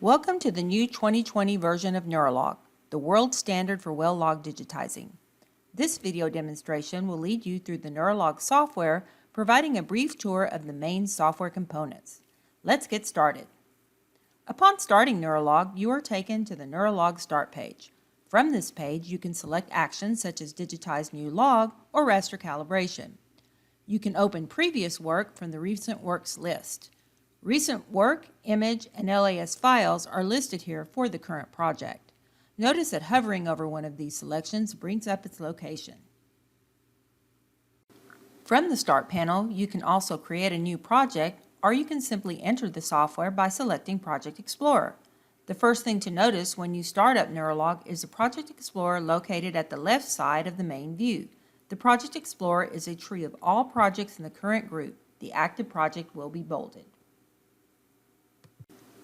Welcome to the new 2020 version of NeuraLog, the world standard for well log digitizing. This video demonstration will lead you through the NeuraLog software, providing a brief tour of the main software components. Let's get started. Upon starting NeuraLog, you are taken to the NeuraLog Start page. From this page, you can select actions such as Digitize New Log or Raster calibration. You can open previous work from the Recent Works list. Recent work, image, and LAS files are listed here for the current project. Notice that hovering over one of these selections brings up its location. From the Start panel, you can also create a new project, or you can simply enter the software by selecting Project Explorer. The first thing to notice when you start up NeuraLog is the Project Explorer located at the left side of the main view. The Project Explorer is a tree of all projects in the current group. The active project will be bolded.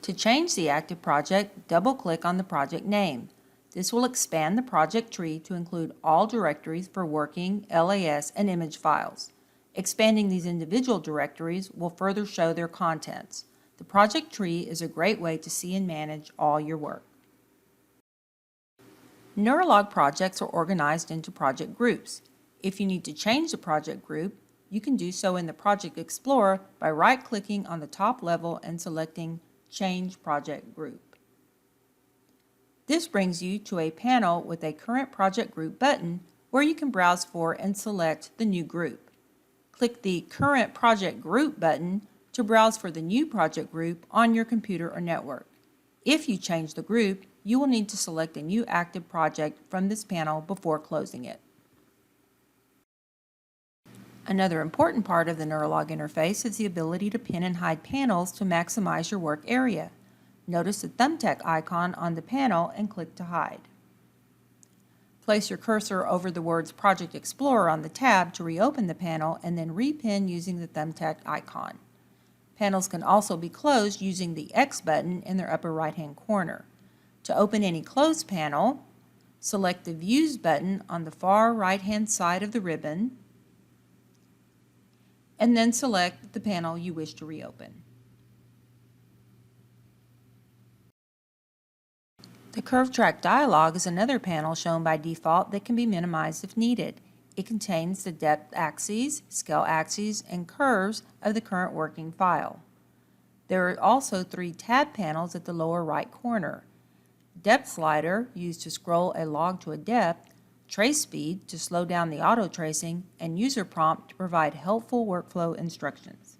To change the active project, double-click on the project name. This will expand the project tree to include all directories for working, LAS, and image files. Expanding these individual directories will further show their contents. The project tree is a great way to see and manage all your work. NeuraLog projects are organized into project groups. If you need to change the project group, you can do so in the Project Explorer by right-clicking on the top level and selecting Change Project Group. This brings you to a panel with a Current Project Group button where you can browse for and select the new group. Click the Current Project Group button to browse for the new project group on your computer or network. If you change the group, you will need to select a new active project from this panel before closing it. Another important part of the NeuraLog interface is the ability to pin and hide panels to maximize your work area. Notice the thumbtack icon on the panel and click to hide. Place your cursor over the words Project Explorer on the tab to reopen the panel and then repin using the thumbtack icon. Panels can also be closed using the X button in their upper right-hand corner. To open any closed panel, select the Views button on the far right-hand side of the ribbon, and then select the panel you wish to reopen. The Curve Track dialog is another panel shown by default that can be minimized if needed. It contains the depth axes, scale axes, and curves of the current working file. There are also 3 tab panels at the lower right corner. Depth slider, used to scroll a log to a depth, trace speed to slow down the auto tracing, and user prompt to provide helpful workflow instructions.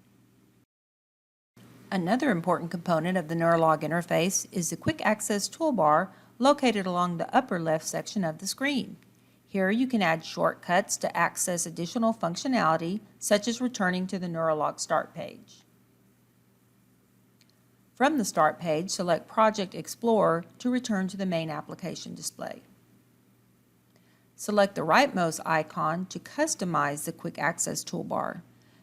Another important component of the NeuraLog interface is the Quick Access toolbar located along the upper left section of the screen. Here you can add shortcuts to access additional functionality, such as returning to the NeuraLog Start page. From the Start page, select Project Explorer to return to the main application display. Select the rightmost icon to customize the Quick Access toolbar.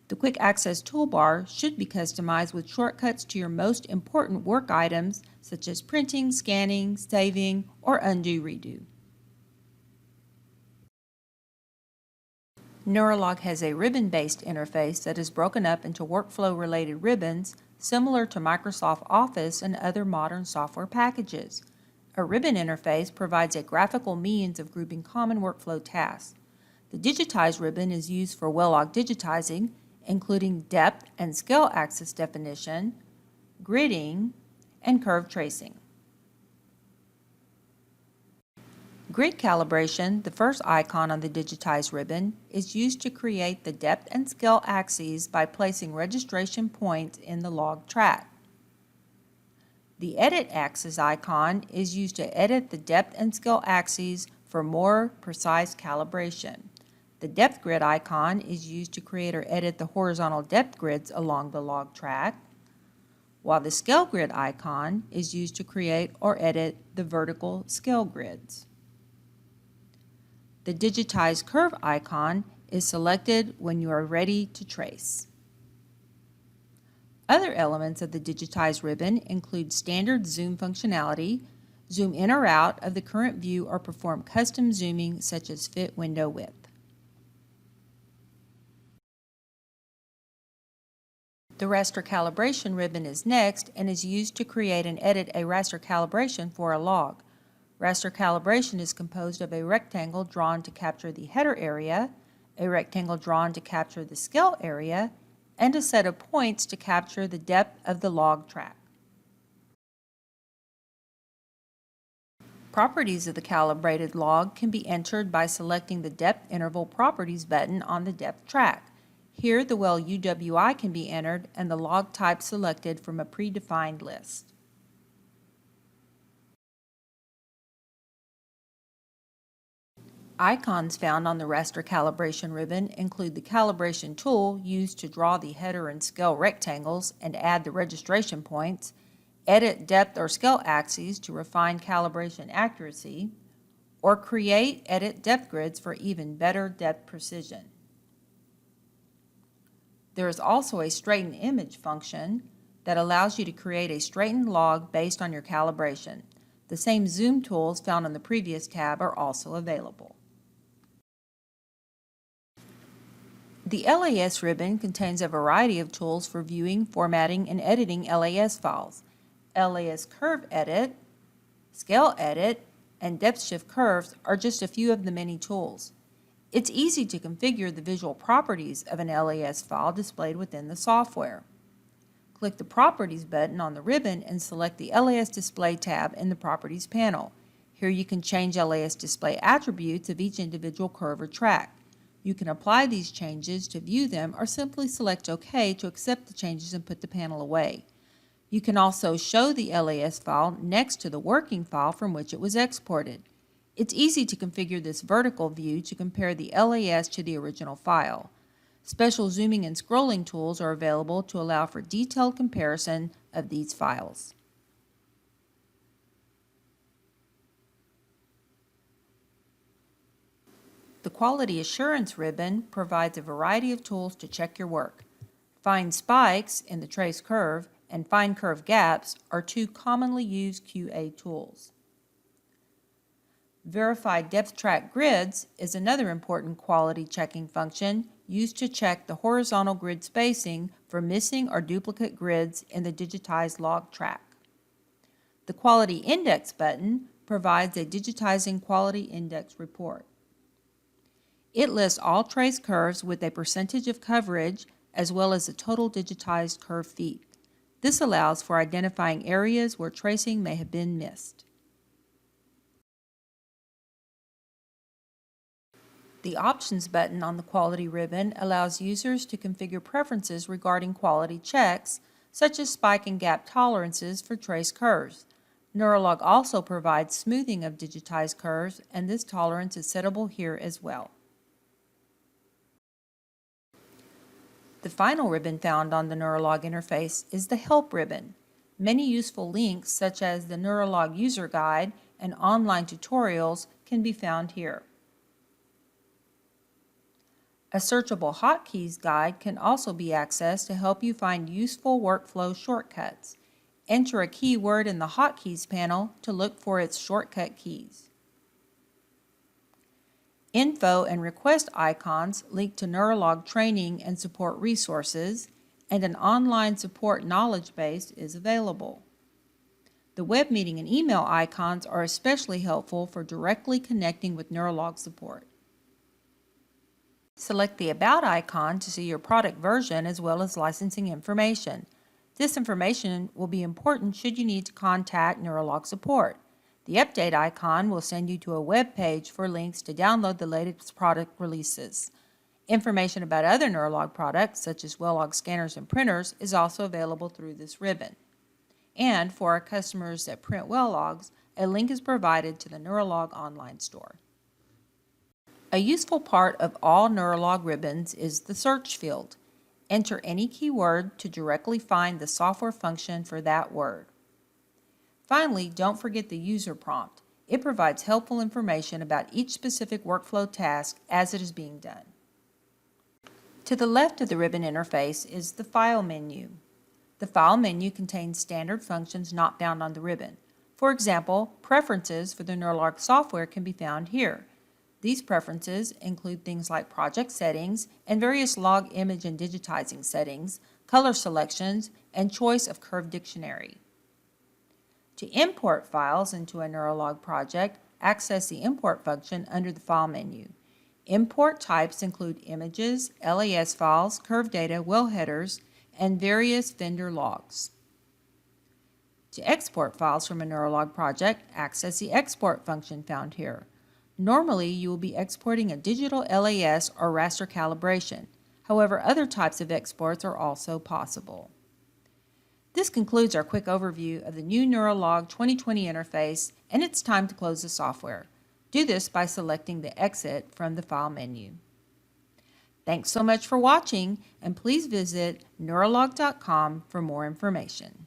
The Quick Access toolbar should be customized with shortcuts to your most important work items, such as printing, scanning, saving, or undo/redo. NeuraLog has a ribbon-based interface that is broken up into workflow-related ribbons, similar to Microsoft Office and other modern software packages. A ribbon interface provides a graphical means of grouping common workflow tasks. The Digitize ribbon is used for well log digitizing, including depth and scale axis definition, gridding, and curve tracing. Grid calibration, the first icon on the Digitize ribbon, is used to create the depth and scale axes by placing registration points in the log track. The Edit Axis icon is used to edit the depth and scale axes for more precise calibration. The Depth Grid icon is used to create or edit the horizontal depth grids along the log track, while the Scale Grid icon is used to create or edit the vertical scale grids. The Digitize Curve icon is selected when you are ready to trace. Other elements of the Digitize ribbon include standard zoom functionality, zoom in or out of the current view, or perform custom zooming such as fit window width. The raster calibration ribbon is next and is used to create and edit a raster calibration for a log. Raster calibration is composed of a rectangle drawn to capture the header area, a rectangle drawn to capture the scale area, and a set of points to capture the depth of the log track. Properties of the calibrated log can be entered by selecting the Depth Interval Properties button on the depth track. Here, the well UWI can be entered and the log type selected from a predefined list. Icons found on the raster calibration ribbon include the calibration tool used to draw the header and scale rectangles and add the registration points, edit depth or scale axes to refine calibration accuracy, or create, edit depth grids for even better depth precision. There is also a straighten image function that allows you to create a straightened log based on your calibration. The same zoom tools found on the previous tab are also available. The LAS ribbon contains a variety of tools for viewing, formatting, and editing LAS files. LAS Curve Edit, Scale Edit, and Depth Shift Curves are just a few of the many tools. It's easy to configure the visual properties of an LAS file displayed within the software. Click the Properties button on the ribbon and select the LAS Display tab in the Properties panel. Here you can change LAS display attributes of each individual curve or track. You can apply these changes to view them or simply select OK to accept the changes and put the panel away. You can also show the LAS file next to the working file from which it was exported. It's easy to configure this vertical view to compare the LAS to the original file. Special zooming and scrolling tools are available to allow for detailed comparison of these files. The Quality Assurance ribbon provides a variety of tools to check your work. Find spikes in the trace curve and find curve gaps are two commonly used QA tools. Verify depth track grids is another important quality checking function used to check the horizontal grid spacing for missing or duplicate grids in the digitized log track. The Quality Index button provides a Digitizing Quality Index report. It lists all trace curves with a percentage of coverage as well as the total digitized curve feet. This allows for identifying areas where tracing may have been missed. The Options button on the Quality ribbon allows users to configure preferences regarding quality checks, such as spike and gap tolerances for trace curves. NeuraLog also provides smoothing of digitized curves, and this tolerance is settable here as well. The final ribbon found on the NeuraLog interface is the Help ribbon. Many useful links, such as the NeuraLog user guide and online tutorials, can be found here. A searchable hotkeys guide can also be accessed to help you find useful workflow shortcuts. Enter a keyword in the hotkeys panel to look for its shortcut keys. Info and request icons link to NeuraLog training and support resources, and an online support knowledge base is available. The web meeting and email icons are especially helpful for directly connecting with NeuraLog support. Select the About icon to see your product version as well as licensing information. This information will be important should you need to contact NeuraLog support. The Update icon will send you to a web page for links to download the latest product releases. Information about other NeuraLog products, such as well-log scanners and printers, is also available through this ribbon. And for our customers that print well logs, a link is provided to the NeuraLog online store. A useful part of all NeuraLog ribbons is the search field. Enter any keyword to directly find the software function for that word. Finally, don't forget the user prompt. It provides helpful information about each specific workflow task as it is being done. To the left of the ribbon interface is the File menu. The File menu contains standard functions not found on the ribbon. For example, preferences for the NeuraLog software can be found here. These preferences include things like project settings and various log image and digitizing settings, color selections, and choice of curved dictionary. To import files into a NeuraLog project, access the Import function under the File menu. Import types include images, LAS files, curved data, well headers, and various vendor logs. To export files from a NeuraLog project, access the Export function found here. Normally, you will be exporting a digital LAS or raster calibration. However, other types of exports are also possible. This concludes our quick overview of the new NeuraLog 2020 interface, and it's time to close the software. Do this by selecting the Exit from the File menu. Thanks so much for watching, and please visit neuralog.com for more information.